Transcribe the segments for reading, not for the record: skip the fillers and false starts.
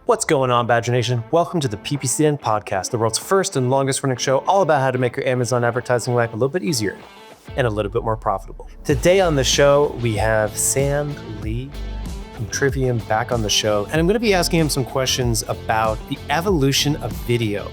What's going on, Badger Nation? Welcome to the PPC Den podcast, the world's first and longest running show all about how to make your Amazon advertising life a little bit easier and a little bit more profitable. Today on the show, we have Sam Lee from Trivium back on the show, and I'm going to be asking him some questions about the evolution of video.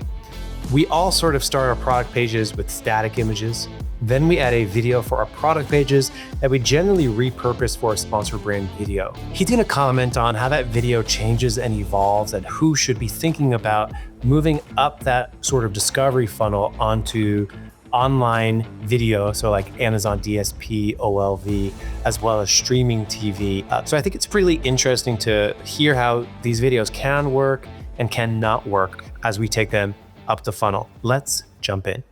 We all sort of start our product pages with static images. Then we add a video for our product pages that we generally repurpose for a sponsor brand video. He's gonna comment on how that video changes and evolves and who should be thinking about moving up that sort of discovery funnel onto online video, so like Amazon DSP, OLV, as well as streaming TV. So I think it's really interesting to hear how these videos can work and cannot work as we take them up the funnel. Let's jump in.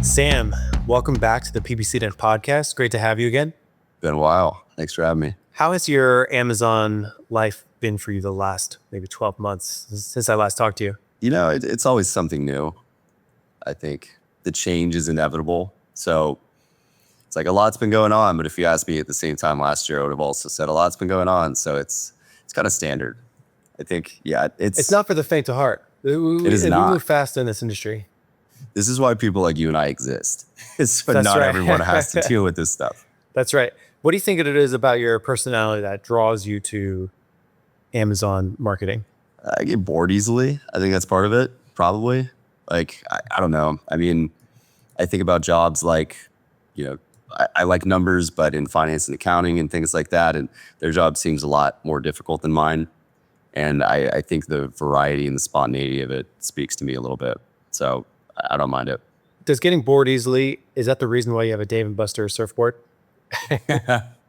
Sam, welcome back to the PPC Den podcast. Great to have you again. Been a while. Thanks for having me. How has your Amazon life been for you the last maybe 12 months since I last talked to you? You know, it's always something new. I think the change is inevitable. So it's like a lot's been going on, but if you asked me at the same time last year, I would have also said a lot's been going on. So it's kind of standard. I think, yeah, it's not for the faint of heart. It is not. We move fast in this industry. This is why people like you and I exist. So That's not right. everyone has to deal with this stuff. That's right. What do you think it is about your personality that draws you to Amazon marketing? I get bored easily. I think that's part of it, probably. Like, I don't know. I mean, I think about jobs like, you know, I like numbers, but in finance and accounting and things like that. And their job seems a lot more difficult than mine. And I think the variety and the spontaneity of it speaks to me a little bit. So I don't mind it. Does getting bored easily, is that the reason why you have a Dave & Buster's surfboard?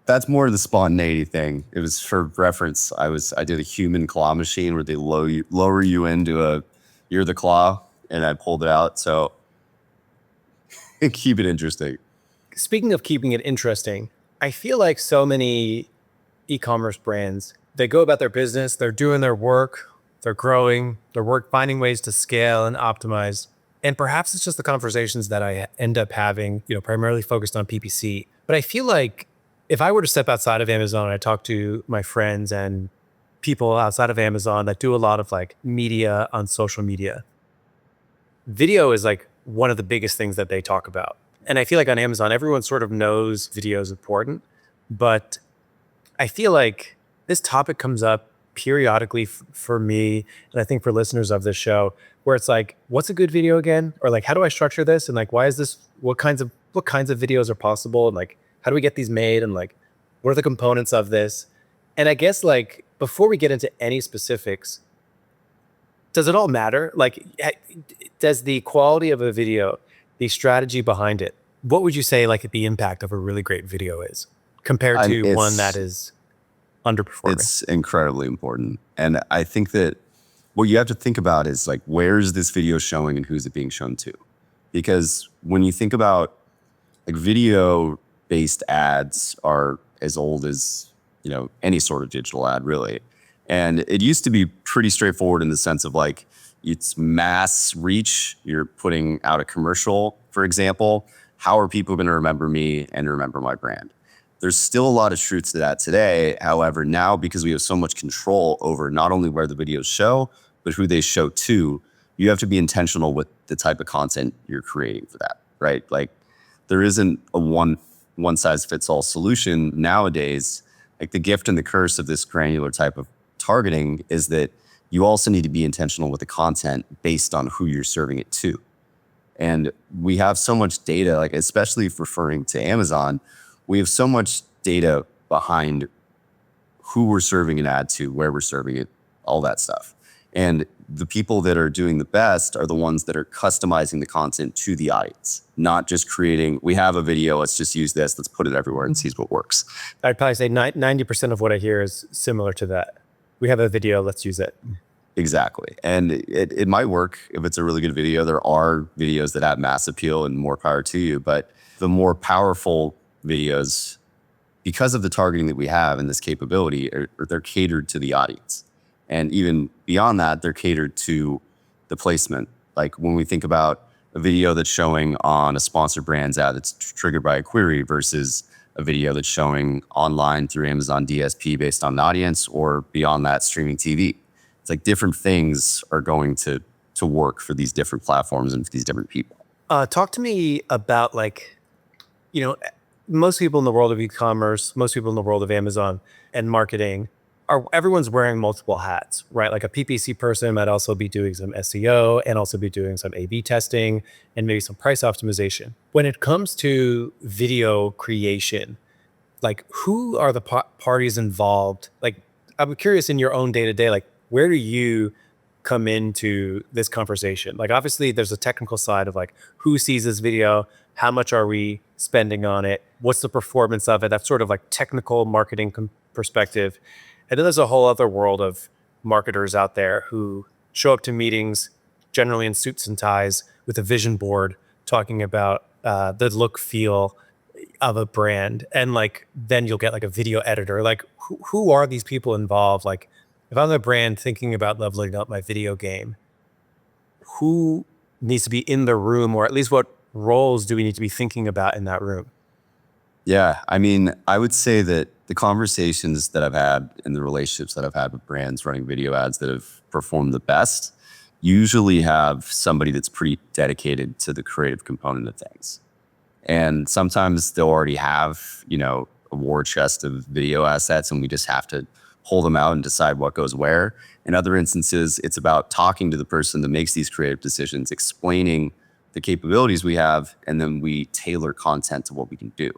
That's more the spontaneity thing. It was for reference. I did a human claw machine where they lower you into you're the claw, and I pulled it out. So keep it interesting. Speaking of keeping it interesting, I feel like so many e-commerce brands, they go about their business, they're doing their work, they're growing, finding ways to scale and optimize. And perhaps it's just the conversations that I end up having, primarily focused on PPC. But I feel like if I were to step outside of Amazon and I talk to my friends and people outside of Amazon that do a lot of like media on social media, video is like one of the biggest things that they talk about. And I feel like on Amazon, everyone sort of knows video is important, but I feel like this topic comes up periodically for me, and I think for listeners of this show, where it's like, what's a good video again? Or like, how do I structure this? And like, why is this, what kinds of videos are possible? And like, how do we get these made? And like, what are the components of this? And I guess like, before we get into any specifics, does it all matter? Like, does the quality of a video, the strategy behind it, what would you say like the impact of a really great video is compared to one that is underperforming? It's incredibly important. And I think that what you have to think about is like, where is this video showing and who's it being shown to? Because when you think about like video-based ads are as old as, any sort of digital ad really. And it used to be pretty straightforward in the sense of like, it's mass reach. You're putting out a commercial, for example. How are people going to remember me and remember my brand? There's still a lot of truths to that today. However, now because we have so much control over not only where the videos show, but who they show to, you have to be intentional with the type of content you're creating for that, right? Like there isn't a one size fits all solution nowadays. Like the gift and the curse of this granular type of targeting is that you also need to be intentional with the content based on who you're serving it to. And we have so much data, like especially referring to Amazon, we have so much data behind who we're serving an ad to, where we're serving it, all that stuff. And the people that are doing the best are the ones that are customizing the content to the audience, not just creating, we have a video, let's just use this, let's put it everywhere and see what works. I'd probably say 90% of what I hear is similar to that. We have a video, let's use it. Exactly. And it might work if it's a really good video. There are videos that have mass appeal and more power to you, but the more powerful videos, because of the targeting that we have and this capability, they're catered to the audience. And even beyond that, they're catered to the placement. Like when we think about a video that's showing on a sponsored brands ad that's triggered by a query versus a video that's showing online through Amazon DSP based on an audience, or beyond that, streaming TV. It's like different things are going to work for these different platforms and for these different people. Talk to me about like, most people in the world of e-commerce, most people in the world of Amazon and marketing everyone's wearing multiple hats, right? Like a PPC person might also be doing some SEO and also be doing some A/B testing and maybe some price optimization. When it comes to video creation, like who are the parties involved? Like I'm curious in your own day-to-day, like where do you come into this conversation? Like obviously there's a technical side of like who sees this video, how much are we spending on it, what's the performance of it, that's sort of like technical marketing perspective. And then there's a whole other world of marketers out there who show up to meetings generally in suits and ties with a vision board talking about the look feel of a brand. And like then you'll get like a video editor. Like who are these people involved? Like if I'm a brand thinking about leveling up my video game, who needs to be in the room, or at least what roles do we need to be thinking about in that room? Yeah, I mean, I would say that the conversations that I've had and the relationships that I've had with brands running video ads that have performed the best usually have somebody that's pretty dedicated to the creative component of things. And sometimes they'll already have, a war chest of video assets, and we just have to pull them out and decide what goes where. In other instances, it's about talking to the person that makes these creative decisions, explaining the capabilities we have, and then we tailor content to what we can do.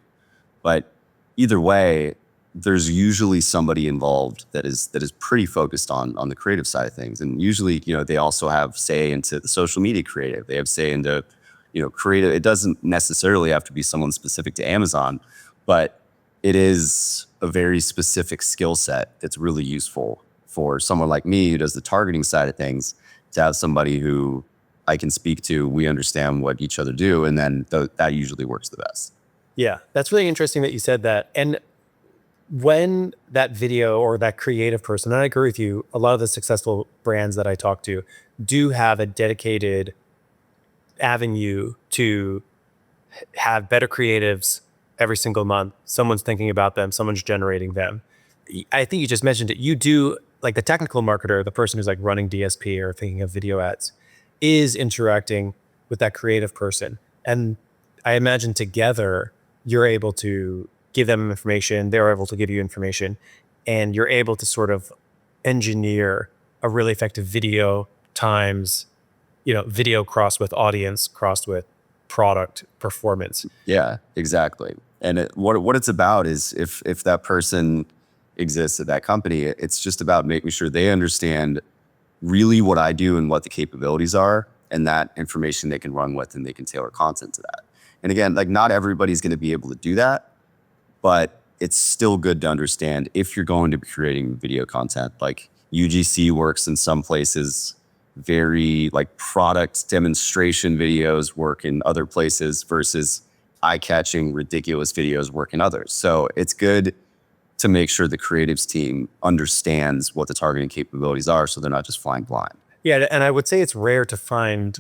But either way, there's usually somebody involved that is pretty focused on the creative side of things. And usually, they also have say into the social media creative. They have say into, creative. It doesn't necessarily have to be someone specific to Amazon, but it is a very specific skill set that's really useful for someone like me who does the targeting side of things, to have somebody who I can speak to. We understand what each other do, and then that usually works the best. Yeah, that's really interesting that you said that. And when that video or that creative person, and I agree with you, a lot of the successful brands that I talk to do have a dedicated avenue to have better creatives every single month. Someone's thinking about them, someone's generating them. I think you just mentioned it. You do, like the technical marketer, the person who's like running DSP or thinking of video ads, is interacting with that creative person. And I imagine together, you're able to give them information, they're able to give you information, and you're able to sort of engineer a really effective video times, video crossed with audience, crossed with product performance. Yeah, exactly. And what it's about is if that person exists at that company, it's just about making sure they understand really what I do and what the capabilities are, and that information they can run with, and they can tailor content to that. And again, like not everybody's going to be able to do that, but it's still good to understand if you're going to be creating video content. Like UGC works in some places, very like product demonstration videos work in other places, versus eye-catching, ridiculous videos work in others. So it's good to make sure the creatives team understands what the targeting capabilities are, so they're not just flying blind. Yeah, and I would say it's rare to find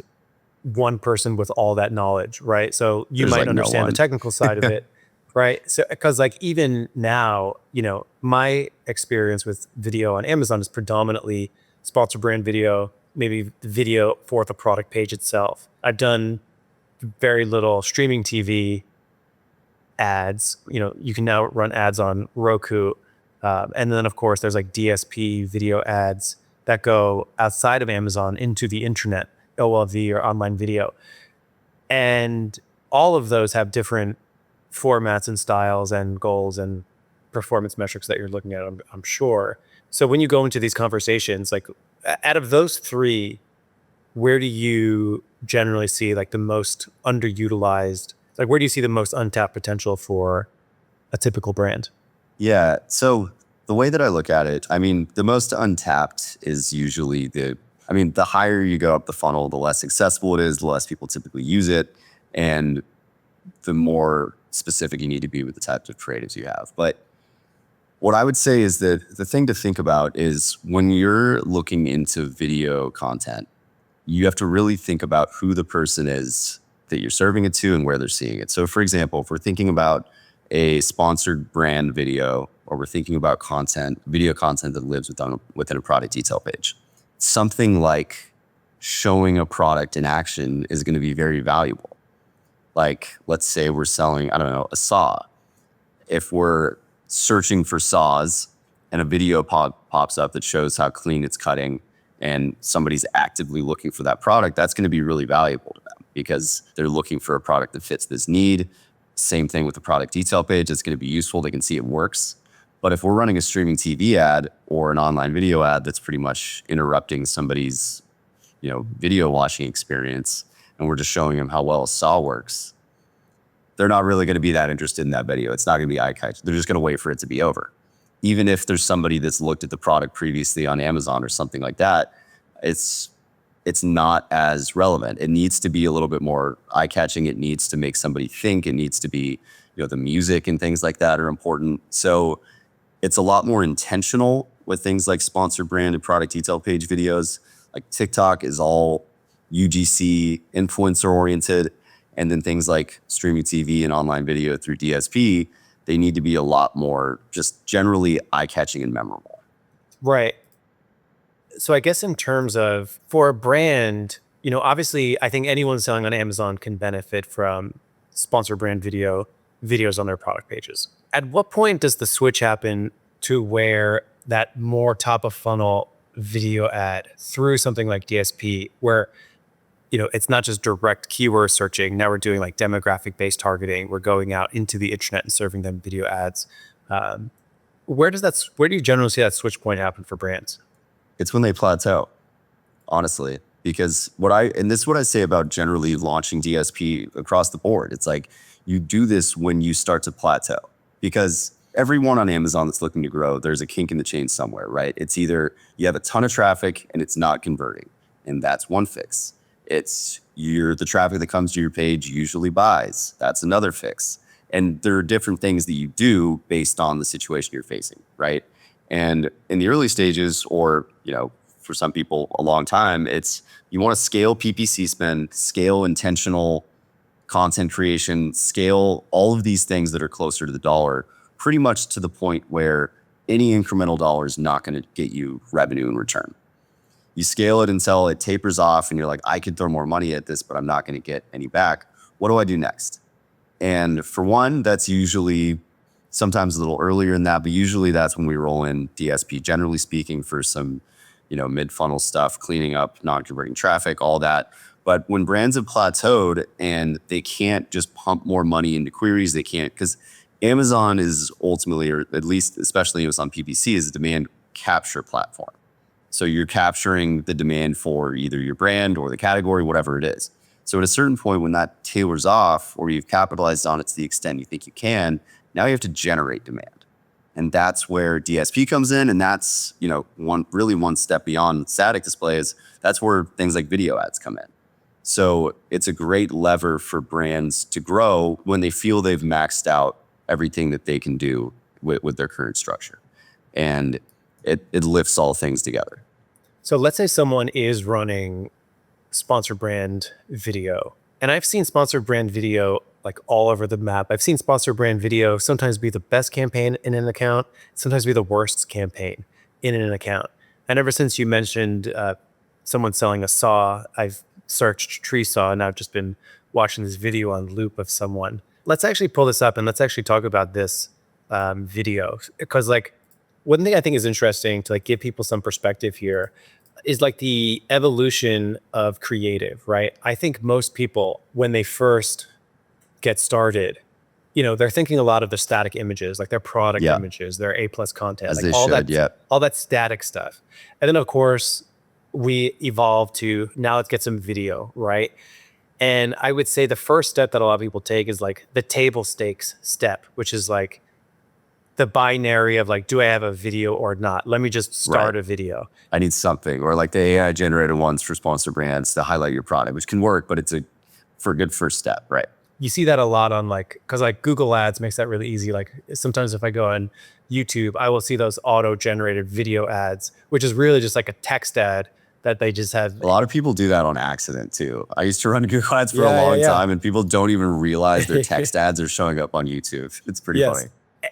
one person with all that knowledge, right? So you might understand the technical side of it, right? So because like even now, my experience with video on Amazon is predominantly sponsor brand video, maybe video for the product page itself. I've done very little streaming TV ads. You can now run ads on Roku. And then of course there's like DSP video ads that go outside of Amazon into the internet, OLV or online video. And all of those have different formats and styles and goals and performance metrics that you're looking at, I'm sure. So when you go into these conversations, like out of those three, where do you generally see like the most underutilized, like where do you see the most untapped potential for a typical brand? Yeah, so the way that I look at it, I mean, the most untapped is usually the higher you go up the funnel, the less accessible it is, the less people typically use it, and the more specific you need to be with the types of creatives you have. But what I would say is that the thing to think about is when you're looking into video content, you have to really think about who the person is that you're serving it to and where they're seeing it. So for example, if we're thinking about a sponsored brand video, or we're thinking about content, video content that lives within a product detail page, something like showing a product in action is going to be very valuable. Like, let's say we're selling, I don't know, a saw. If we're searching for saws and a video pops up that shows how clean it's cutting and somebody's actively looking for that product, that's going to be really valuable to them because they're looking for a product that fits this need. Same thing with the product detail page. It's going to be useful. They can see it works. But if we're running a streaming TV ad or an online video ad that's pretty much interrupting somebody's, video watching experience, and we're just showing them how well a saw works, they're not really going to be that interested in that video. It's not going to be eye-catching. They're just going to wait for it to be over. Even if there's somebody that's looked at the product previously on Amazon or something like that, it's not as relevant. It needs to be a little bit more eye-catching. It needs to make somebody think. It needs to be, the music and things like that are important. So it's a lot more intentional with things like sponsored brand and product detail page videos. Like TikTok is all UGC, influencer oriented. And then things like streaming TV and online video through DSP, they need to be a lot more just generally eye-catching and memorable. Right. So I guess in terms of, for a brand, obviously I think anyone selling on Amazon can benefit from sponsored brand videos on their product pages. At what point does the switch happen to where that more top of funnel video ad through something like DSP, where it's not just direct keyword searching. Now we're doing like demographic based targeting. We're going out into the internet and serving them video ads. Where do you generally see that switch point happen for brands? It's when they plateau, honestly, because this is what I say about generally launching DSP across the board. It's like you do this when you start to plateau, because everyone on Amazon that's looking to grow, there's a kink in the chain somewhere, right? It's either you have a ton of traffic and it's not converting, and that's one fix. It's the traffic that comes to your page usually buys. That's another fix. And there are different things that you do based on the situation you're facing, right? And in the early stages, or, for some people a long time, it's you want to scale PPC spend, scale intentional content creation, scale all of these things that are closer to the dollar, pretty much to the point where any incremental dollar is not going to get you revenue in return. You scale it until it tapers off and you're like, I could throw more money at this, but I'm not going to get any back. What do I do next? And for one, that's usually sometimes a little earlier than that, but usually that's when we roll in DSP, generally speaking, for some, mid-funnel stuff, cleaning up non-converting traffic, all that. But when brands have plateaued and they can't just pump more money into queries, they can't, because Amazon is ultimately, or at least especially Amazon PPC, is a demand capture platform. So you're capturing the demand for either your brand or the category, whatever it is. So at a certain point when that tailors off, or you've capitalized on it to the extent you think you can, now you have to generate demand. And that's where DSP comes in. And that's, one step beyond static displays. That's where things like video ads come in. So it's a great lever for brands to grow when they feel they've maxed out everything that they can do with their current structure. And it lifts all things together. So let's say someone is running sponsored brand video, and I've seen sponsored brand video like all over the map. I've seen sponsored brand video sometimes be the best campaign in an account, sometimes be the worst campaign in an account. And ever since you mentioned someone selling a saw, I've searched tree saw, and I've just been watching this video on loop of someone. Let's actually pull this up and let's actually talk about this video, because one thing I think is interesting to give people some perspective here is the evolution of creative, right? I think most people, when they first get started, they're thinking a lot of the static images, like their product images, their A+ content, as all that static stuff. And then of course we evolve to now let's get some video, right? And I would say the first step that a lot of people take is the table stakes step, which is the binary of do I have a video or not? Let me just start a video. I need something. Or the AI generated ones for sponsor brands to highlight your product, which can work, but it's for a good first step, right? You see that a lot on because Google Ads makes that really easy. Sometimes if I go on YouTube, I will see those auto-generated video ads, which is really just a text ad that they just have. A lot of people do that on accident too. I used to run Google Ads for a Yeah, long yeah. time, and people don't even realize their text ads are showing up on YouTube. It's pretty funny.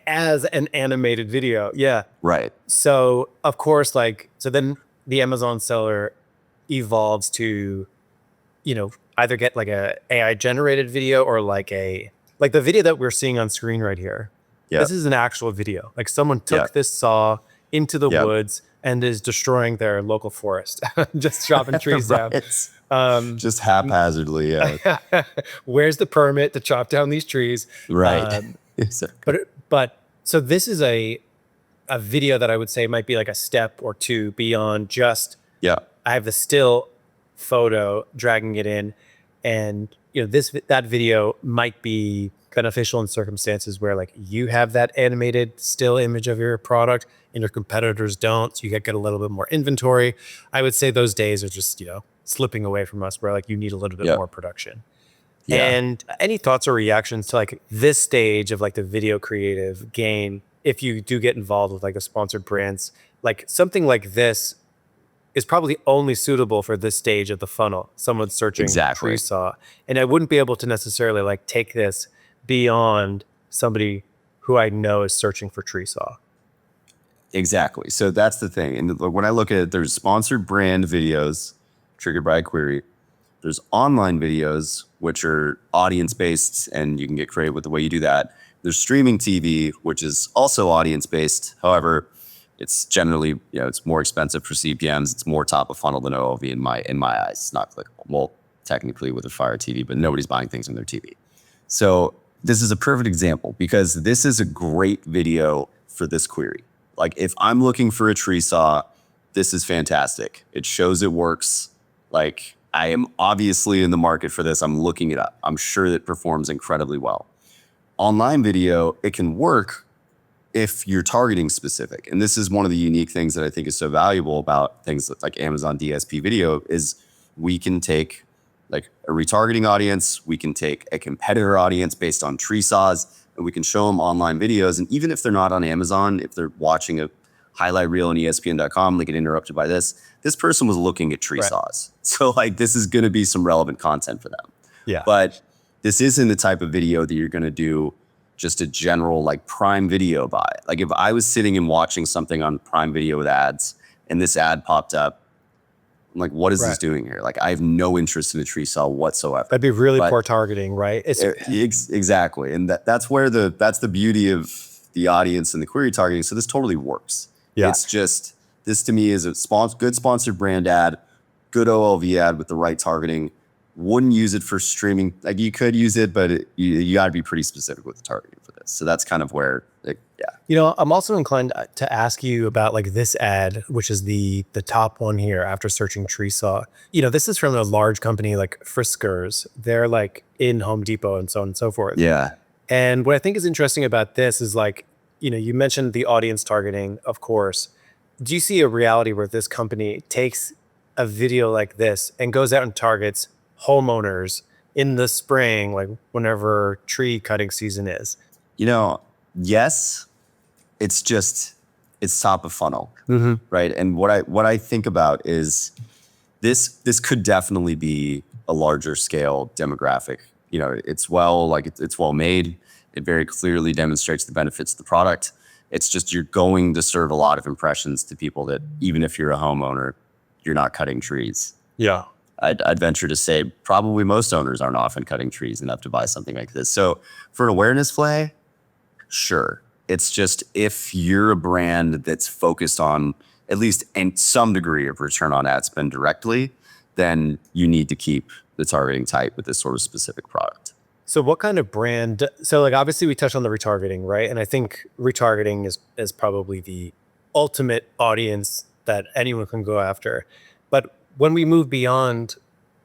As an animated video. Yeah. Right. So of course, like, so then the Amazon seller evolves to, you know, either get like a AI generated video or like the video that we're seeing on screen right here. Yeah. This is an actual video. Like someone took Yeah. this saw into the Yeah. woods and is destroying their local forest, just chopping trees down. Just haphazardly. Yeah. Where's the permit to chop down these trees? Right. But so this is a video that I would say might be like a step or two beyond just, yeah. I have the still photo dragging it in, and you know that video might be beneficial in circumstances where like you have that animated still image of your product and your competitors don't, so you get a little bit more inventory. I would say those days are just, you know, slipping away from us, where like you need a little bit more production. Yeah. And any thoughts or reactions to like this stage of like the video creative game, if you do get involved with like the sponsored brands, like something like this is probably only suitable for this stage of the funnel. Someone's searching tree saw, and I wouldn't be able to necessarily like take this beyond somebody who I know is searching for tree saw. Exactly. So that's the thing. And when I look at it, there's sponsored brand videos triggered by a query. There's online videos, which are audience-based, and you can get creative with the way you do that. There's streaming TV, which is also audience-based. However, it's generally, you know, it's more expensive for CPMs. It's more top of funnel than OLV in my eyes. It's not clickable. Well, technically with a Fire TV, but nobody's buying things on their TV. So this is a perfect example because this is a great video for this query. Like if I'm looking for a tree saw, this is fantastic. It shows it works. Like I am obviously in the market for this. I'm looking it up. I'm sure it performs incredibly well. Online video, it can work if you're targeting specific. And this is one of the unique things that I think is so valuable about things like Amazon DSP video is we can take like a retargeting audience, we can take a competitor audience based on tree saws, and we can show them online videos. And even if they're not on Amazon, if they're watching a highlight reel on ESPN.com, they get interrupted by this person was looking at tree saws. So like this is going to be some relevant content for them. Yeah. But this isn't the type of video that you're going to do just a general like Prime Video buy. Like if I was sitting and watching something on Prime Video with ads and this ad popped up, I'm like, what is this doing here? Like I have no interest in a tree saw whatsoever. That'd be really poor targeting, right? Exactly. And that's the beauty of the audience and the query targeting. So this totally works. Yeah. It's just, this to me is a good sponsored brand ad, good OLV ad with the right targeting. Wouldn't use it for streaming. Like you could use it, but you got to be pretty specific with the targeting for this. So that's kind of where, You know, I'm also inclined to ask you about like this ad, which is the top one here after searching tree saw. You know, this is from a large company like Friskers. They're like in Home Depot and so on and so forth. Yeah. And what I think is interesting about this is like, you know, you mentioned the audience targeting, of course. Do you see a reality where this company takes a video like this and goes out and targets homeowners in the spring, like whenever tree cutting season is? You know, yes, it's top of funnel, right? And what I think about is this could definitely be a larger scale demographic. You know, it's well made. It very clearly demonstrates the benefits of the product. It's just you're going to serve a lot of impressions to people that even if you're a homeowner, you're not cutting trees. Yeah. I'd venture to say probably most owners aren't often cutting trees enough to buy something like this. So for an awareness play, sure. It's just if you're a brand that's focused on at least in some degree of return on ad spend directly, then you need to keep the targeting tight with this sort of specific product. So what kind of brand? So like obviously we touched on the retargeting, right? And I think retargeting is probably the ultimate audience that anyone can go after. But when we move beyond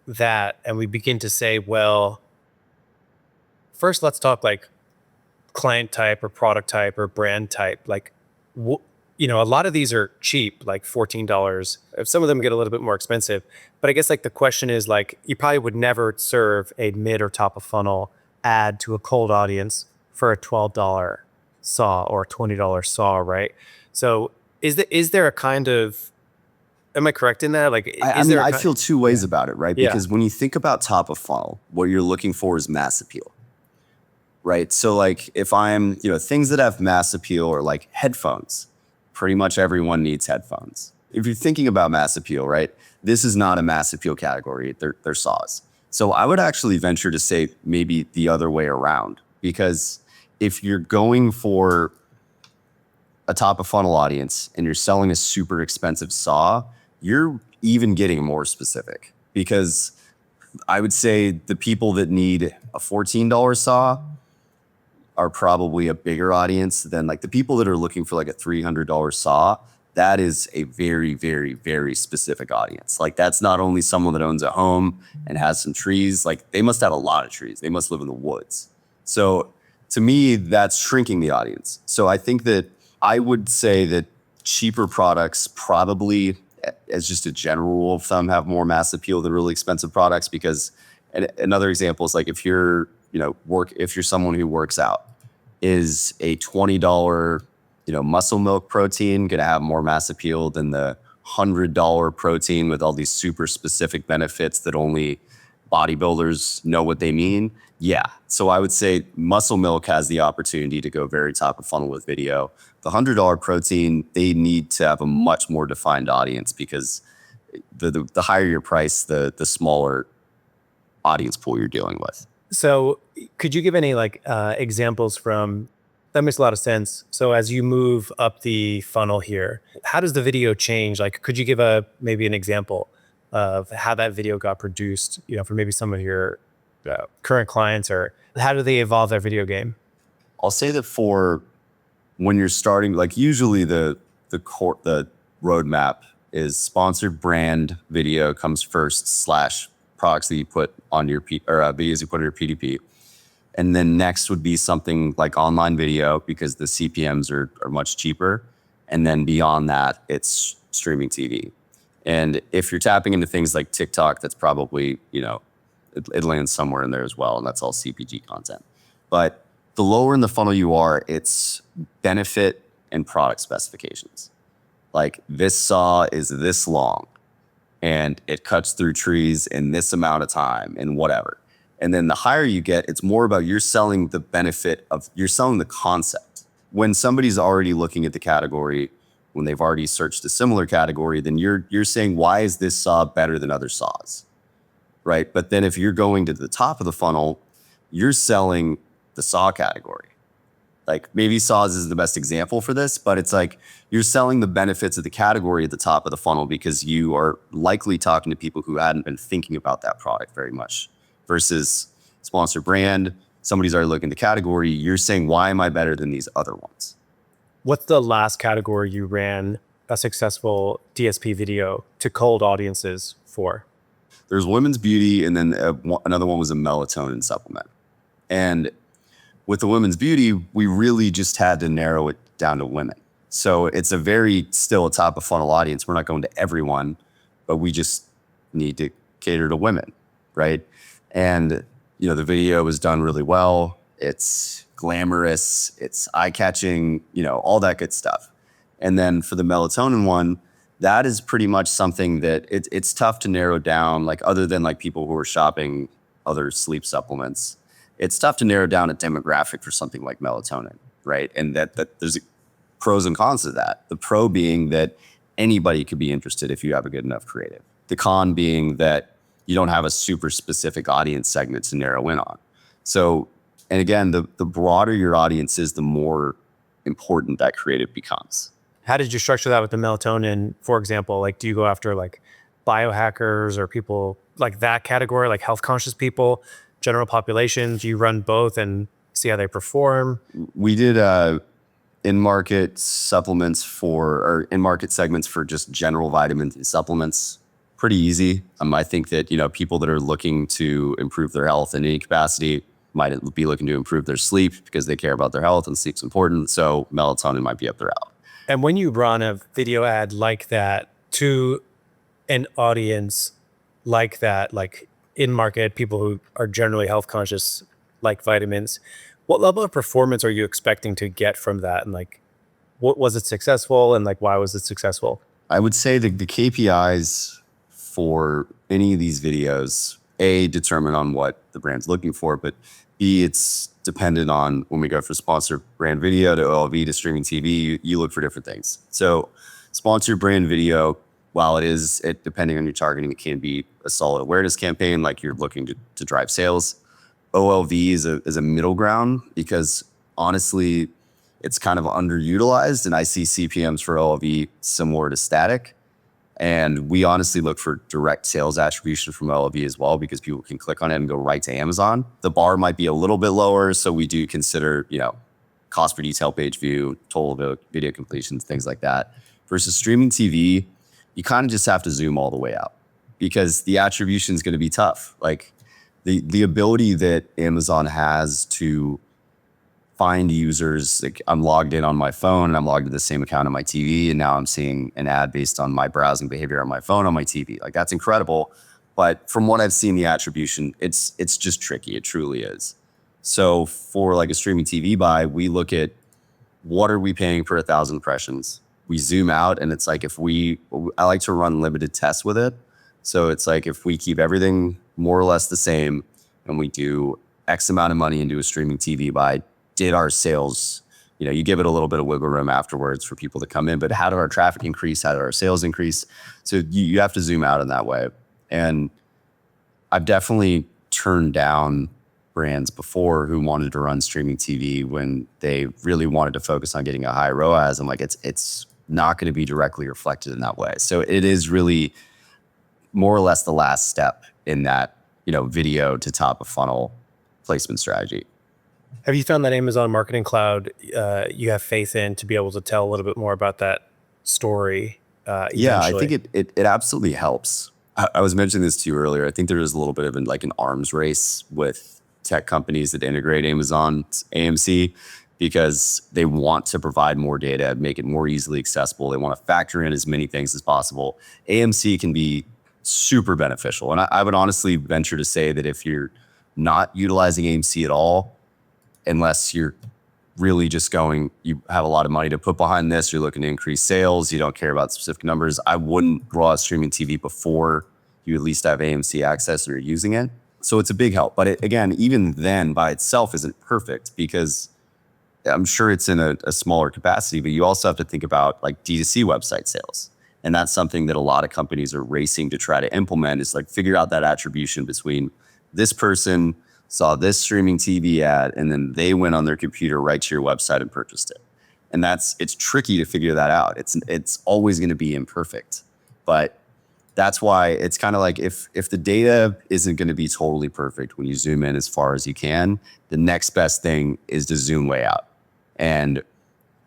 that and we begin to say, well, first let's talk like client type or product type or brand type. Like, you know, a lot of these are cheap, like $14. Some of them get a little bit more expensive. But I guess like the question is like, you probably would never serve a mid or top of funnel ad to a cold audience for a $12 saw or $20 saw, right? So is there a kind of Am I correct in that? Like, I is mean, there I feel two ways about it, right? Yeah. Because when you think about top of funnel, what you're looking for is mass appeal, right? So like if I'm, things that have mass appeal are like headphones. Pretty much everyone needs headphones. If you're thinking about mass appeal, right? This is not a mass appeal category. They're saws. So I would actually venture to say maybe the other way around, because if you're going for a top of funnel audience and you're selling a super expensive saw, you're even getting more specific, because I would say the people that need a $14 saw are probably a bigger audience than like the people that are looking for like a $300 saw. That is a very, very, very specific audience. Like that's not only someone that owns a home and has some trees, like they must have a lot of trees. They must live in the woods. So to me, that's shrinking the audience. So I think that I would say that cheaper products probably, as just a general rule of thumb, have more mass appeal than really expensive products. Because another example is like if you're, if you're someone who works out, is a $20, muscle milk protein going to have more mass appeal than the $100 protein with all these super specific benefits that only bodybuilders know what they mean? Yeah. So I would say muscle milk has the opportunity to go very top of funnel with video. The $100 protein, they need to have a much more defined audience, because the higher your price, the smaller audience pool you're dealing with. So could you give any like examples from, that makes a lot of sense. So as you move up the funnel here, how does the video change? Like, could you give maybe an example of how that video got produced, for maybe some of your current clients, or how do they evolve their video game? I'll say that for when you're starting, like usually the roadmap is sponsored brand video comes first / products that you put on your videos you put on your PDP. And then next would be something like online video, because the CPMs are much cheaper. And then beyond that, it's streaming TV. And if you're tapping into things like TikTok, that's probably, it lands somewhere in there as well. And that's all CPG content. But the lower in the funnel you are, it's benefit and product specifications. Like this saw is this long, and it cuts through trees in this amount of time and whatever. And then the higher you get, it's more about you're selling the benefit of, you're selling the concept. When somebody's already looking at the category, when they've already searched a similar category, then you're saying, why is this saw better than other saws, right? But then if you're going to the top of the funnel, you're selling the saw category. Like maybe saws is the best example for this, but it's like you're selling the benefits of the category at the top of the funnel, because you are likely talking to people who hadn't been thinking about that product very much, versus sponsor brand. Somebody's already looking at the category. You're saying, why am I better than these other ones? What's the last category you ran a successful DSP video to cold audiences for? There's women's beauty, and then another one was a melatonin supplement. And with the women's beauty, we really just had to narrow it down to women. So it's still a top of funnel audience. We're not going to everyone, but we just need to cater to women, right? And, the video was done really well. It's glamorous, it's eye-catching, all that good stuff. And then for the melatonin one, that is pretty much something that it's tough to narrow down, like other than like people who are shopping other sleep supplements. It's tough to narrow down a demographic for something like melatonin, right? And that there's pros and cons to that. The pro being that anybody could be interested if you have a good enough creative. The con being that you don't have a super specific audience segment to narrow in on. So, and again, the broader your audience is, the more important that creative becomes. How did you structure that with the melatonin, for example? Like, do you go after like biohackers or people like that category, like health conscious people, general population? Do you run both and see how they perform? We did in-market segments for just general vitamins and supplements. Pretty easy. I think that, people that are looking to improve their health in any capacity might be looking to improve their sleep because they care about their health and sleep's important. So melatonin might be up their alley. And when you run a video ad like that to an audience like that, like in market, people who are generally health conscious, like vitamins, what level of performance are you expecting to get from that? And like, what was it successful? And like, why was it successful? I would say the KPIs for any of these videos, A, determine on what the brand's looking for, but B, it's dependent on when we go for sponsored brand video to OLV to streaming TV, you look for different things. So sponsored brand video, while depending on your targeting, it can be a solid awareness campaign, like you're looking to drive sales. OLV is a middle ground because honestly, it's kind of underutilized, and I see CPMs for OLV similar to static. And we honestly look for direct sales attribution from OLV as well, because people can click on it and go right to Amazon. The bar might be a little bit lower, so we do consider, cost per detail page view, total video completions, things like that. Versus streaming TV, you kind of just have to zoom all the way out because the attribution is going to be tough. Like the ability that Amazon has to find users, like I'm logged in on my phone and I'm logged to the same account on my TV, and now I'm seeing an ad based on my browsing behavior on my phone on my TV. Like that's incredible. But from what I've seen, the attribution, it's just tricky. It truly is. So for like a streaming TV buy, we look at what are we paying per 1,000 impressions. We zoom out, and it's like I like to run limited tests with it. So it's like if we keep everything more or less the same and we do X amount of money into a streaming TV buy, did our sales, you give it a little bit of wiggle room afterwards for people to come in, but how did our traffic increase? How did our sales increase? So you have to zoom out in that way. And I've definitely turned down brands before who wanted to run streaming TV when they really wanted to focus on getting a high ROAS. I'm like, it's not going to be directly reflected in that way. So it is really more or less the last step in that, video to top of funnel placement strategy. Have you found that Amazon Marketing Cloud you have faith in to be able to tell a little bit more about that story? Yeah, I think it absolutely helps. I was mentioning this to you earlier. I think there is a little bit of an arms race with tech companies that integrate Amazon's AMC because they want to provide more data, make it more easily accessible. They want to factor in as many things as possible. AMC can be super beneficial. And I would honestly venture to say that if you're not utilizing AMC at all, unless you're really just you have a lot of money to put behind this, you're looking to increase sales, you don't care about specific numbers, I wouldn't roll out streaming TV before you at least have AMC access or you're using it. So it's a big help. But again, even then by itself isn't perfect because I'm sure it's in a smaller capacity, but you also have to think about like D2C website sales. And that's something that a lot of companies are racing to try to implement is like figure out that attribution between this person saw this streaming TV ad, and then they went on their computer right to your website and purchased it. And it's tricky to figure that out. It's always going to be imperfect, but that's why it's kind of like if the data isn't going to be totally perfect when you zoom in as far as you can, the next best thing is to zoom way out. And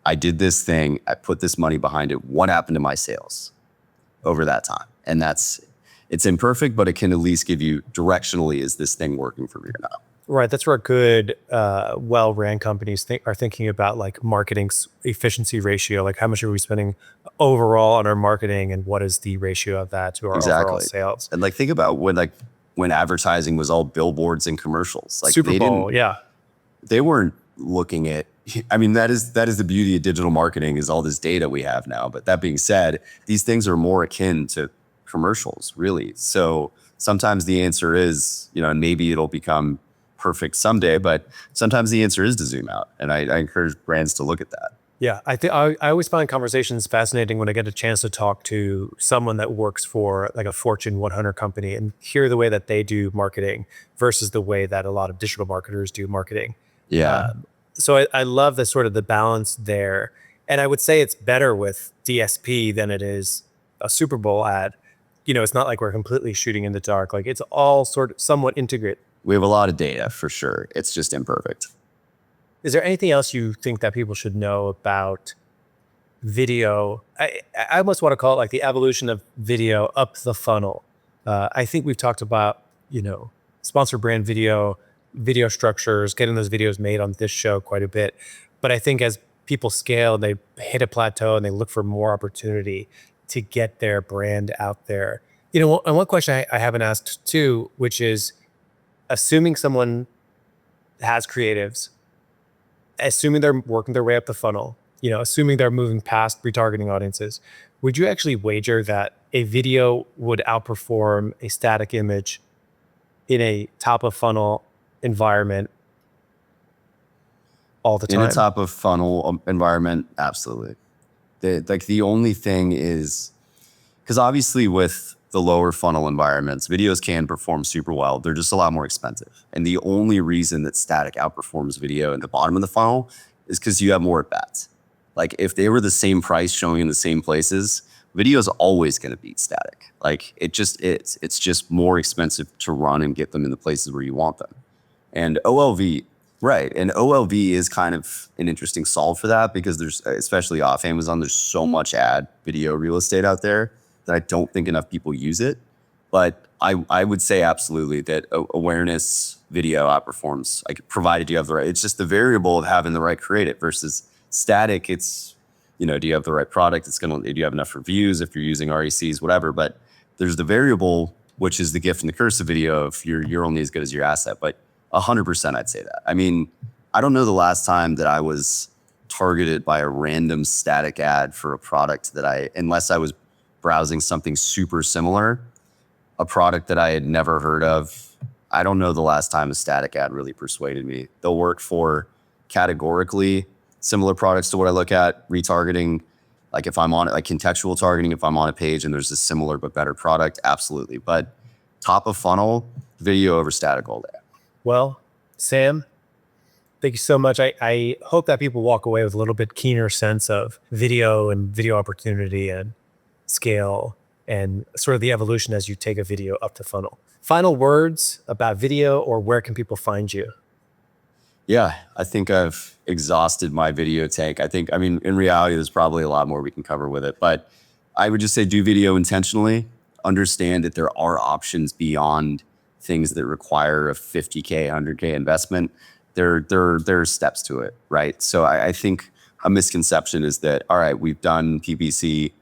I did this thing, I put this money behind it. What happened to my sales over that time? And it's imperfect, but it can at least give you directionally, is this thing working for me or not? Right. That's where good, well-ran companies are thinking about like marketing's efficiency ratio. Like how much are we spending overall on our marketing and what is the ratio of that to our overall sales? And like think about when advertising was all billboards and commercials. Like Super Bowl, yeah. They weren't looking at, I mean, that is the beauty of digital marketing is all this data we have now. But that being said, these things are more akin to commercials, really. So sometimes the answer is, and maybe it'll become perfect someday, but sometimes the answer is to zoom out. And I encourage brands to look at that. Yeah, I always find conversations fascinating when I get a chance to talk to someone that works for like a Fortune 100 company and hear the way that they do marketing versus the way that a lot of digital marketers do marketing. Yeah. So I love the sort of the balance there. And I would say it's better with DSP than it is a Super Bowl ad. It's not like we're completely shooting in the dark. Like it's all sort of somewhat integrated. We have a lot of data for sure. It's just imperfect. Is there anything else you think that people should know about video? I almost want to call it like the evolution of video up the funnel. I think we've talked about, sponsor brand video structures, getting those videos made on this show quite a bit. But I think as people scale, they hit a plateau and they look for more opportunity to get their brand out there. And one question I haven't asked too, which is assuming someone has creatives, assuming they're working their way up the funnel, assuming they're moving past retargeting audiences, would you actually wager that a video would outperform a static image in a top of funnel environment all the time? In a top of funnel environment, absolutely. The only thing is, because obviously with the lower funnel environments, videos can perform super well. They're just a lot more expensive. And the only reason that static outperforms video in the bottom of the funnel is because you have more at bats. Like if they were the same price showing in the same places, video is always going to beat static. Like it just is. It's just more expensive to run and get them in the places where you want them. And OLV, right. And OLV is kind of an interesting solve for that because there's, especially off Amazon, there's so much ad video real estate out there that I don't think enough people use it. But I would say absolutely that awareness video outperforms, like provided you have the right, it's just the variable of having the right creative versus static. It's, you know, do you have the right product? It's going to, do you have enough reviews if you're using RECs, whatever. But there's the variable, which is the gift and the curse of video if you're only as good as your asset. But 100% I'd say that. I mean, I don't know the last time that I was targeted by a random static ad for a product that unless I was browsing something super similar, a product that I had never heard of. I don't know the last time a static ad really persuaded me. They'll work for categorically similar products to what I look at, retargeting, like if I'm on it, like contextual targeting, if I'm on a page and there's a similar but better product, absolutely. But top of funnel, video over static all day. Well, Sam, thank you so much. I hope that people walk away with a little bit keener sense of video and video opportunity and scale and sort of the evolution as you take a video up to funnel. Final words about video, or where can people find you? Yeah, I think I've exhausted my video tank. I mean, in reality, there's probably a lot more we can cover with it, but I would just say do video intentionally. Understand that there are options beyond things that require a 50K, 100K investment. There are steps to it, right? So I think a misconception is that, all right, we've done PPC.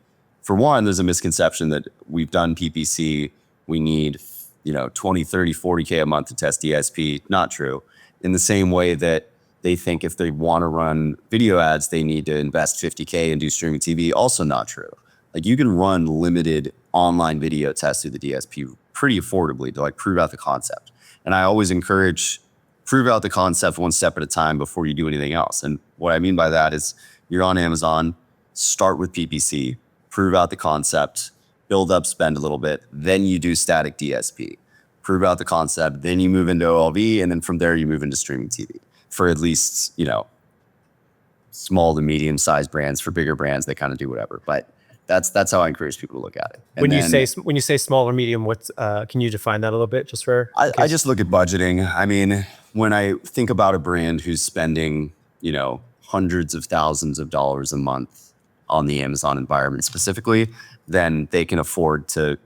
For one, there's a misconception that we've done PPC, we need, 20, 30, 40K a month to test DSP. Not true. In the same way that they think if they want to run video ads, they need to invest 50K and do streaming TV. Also not true. Like you can run limited online video tests through the DSP pretty affordably to like prove out the concept. And I always encourage prove out the concept one step at a time before you do anything else. And what I mean by that is you're on Amazon, start with PPC, prove out the concept, build up, spend a little bit, then you do static DSP, prove out the concept, then you move into OLV, and then from there you move into streaming TV for at least, small to medium sized brands. For bigger brands, they kind of do whatever. But that's how I encourage people to look at it. And when you say small or medium, what's can you define that a little bit just for? I just look at budgeting. I mean, when I think about a brand who's spending, hundreds of thousands of dollars a month on the Amazon environment specifically, then they can afford to,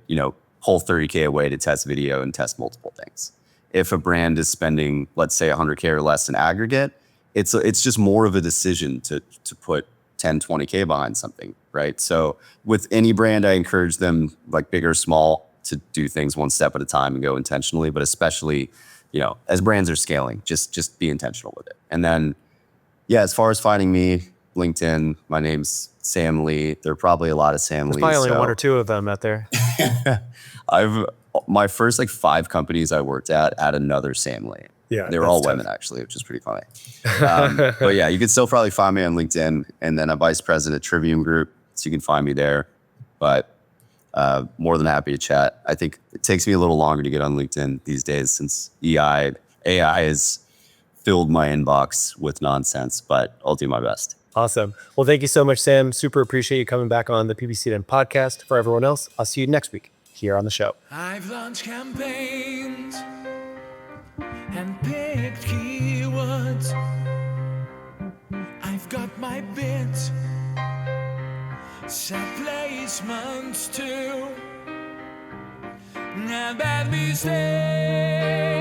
pull 30K away to test video and test multiple things. If a brand is spending, let's say 100K or less in aggregate, it's just more of a decision to put 10, 20K behind something, right? So with any brand, I encourage them, like big or small, to do things one step at a time and go intentionally, but especially, as brands are scaling, just be intentional with it. And then, yeah, as far as finding me, LinkedIn, my name's Sam Lee. There are probably a lot of Sam Lees. There's probably only one or two of them out there. My first 5 companies I worked at had another Sam Lee. Yeah, they were all women actually, which is pretty funny. But yeah, you can still probably find me on LinkedIn, and then I'm vice president at Trivium Group, so you can find me there. But more than happy to chat. I think it takes me a little longer to get on LinkedIn these days since AI has filled my inbox with nonsense, but I'll do my best. Awesome. Well, thank you so much, Sam. Super appreciate you coming back on the PPC Den podcast. For everyone else, I'll see you next week here on the show. I've launched campaigns and picked keywords. I've got my bids, set placements too. And bad mistakes.